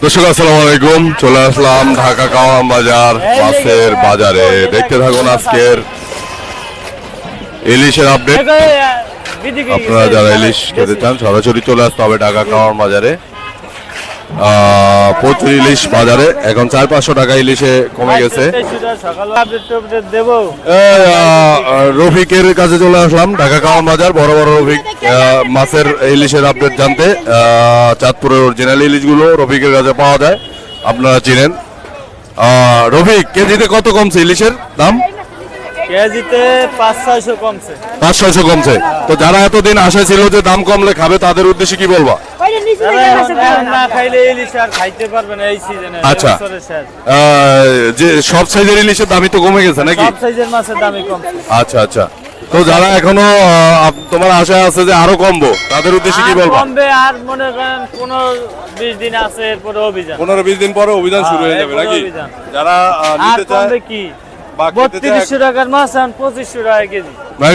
দর্শক আসসালামু আলাইকুম, চলে আসলাম ঢাকা কাওয়ান বাজার মাছের বাজারে। দেখতে থাকুন আজকের ইলিশের আপডেট। আপনারা যারা ইলিশ খেতে চান সরাসরি চলে আসতে হবে ঢাকা কাওয়ান বাজারে। প্রচুর ইলিশ বাজারে, এখন 400-500 টাকা ইলিশে কমে গেছে। রফিকের কাছে চলে আসলাম ঢাকা কাওয়ান বাজার। বড় বড় রফিক মাছের ইলিশের আপডেট জানতে। চাঁদপুরের অরিজিনাল ইলিশগুলো রফিকের কাছে পাওয়া যায়, আপনারা চিনেন। রফিক, কেজিতে কত কমছে ইলিশের দাম? কেজিতে 500-600 কমছে। 500-600 কমছে। তো যারা এতদিন আশা ছিল যে দাম কমলে খাবে, তাদের উদ্দেশ্যে কি বলবা? না খাইলে ইলিশ আর খাইতে পারবে না এই সিজনে। আচ্ছা, যে সব সাইজের ইলিশের দামই তো কমে গেছে নাকি? সব সাইজের মাছের দামই কমছে। আচ্ছা আচ্ছা। তো যারা এখনো তোমার আশা আছে যে আরো কমবো, তাদের উদ্দেশ্যে কি বলবা? কমবে আর মনে করেন 15-20 দিন আছে, এরপরে অভিযান। 15-20 দিন পরে অভিযান শুরু হয়ে যাবে নাকি? যারা আর নিতে চায় কমবে কি? 3200 টাকার মাছ এখন 2500 টাকা কেজি। ভাই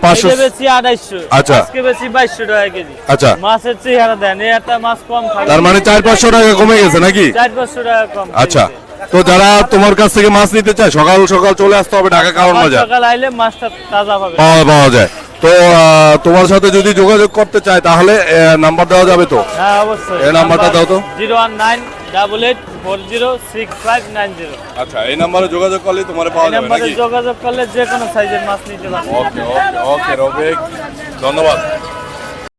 500 বেশি 2800। আচ্ছা। আজকে বেশি 2200 টাকা কেজি। আচ্ছা। মাছের চেহারা দেন, এই একটা মাছ কম থাকে। তার মানে 400-500 টাকা কমে গেছে নাকি? 400-500 টাকা কম। আচ্ছা। তো যারা তোমার কাছ থেকে মাছ নিতে চায় সকাল সকাল চলে আসতে হবে ঢাকা কাওয়ান বাজার। সকাল আইলে মাছটা তাজা পাবে। পাওয়া যায়। তো তোমার সাথে যদি যোগাযোগ করতে চায় তাহলে নাম্বার দেওয়া যাবে তো? হ্যাঁ অবশ্যই। এই নাম্বারটা দাও তো। 01988406590। আচ্ছা, এই নাম্বারে যোগাযোগ করলে তোমারে পাওয়া এই যাবে নাম্বারে নাকি? যোগাযোগ করলে যে কোনো সাইজের মাছ নিতে পারবে। ওকে ওকে ওকে রফিক, ধন্যবাদ।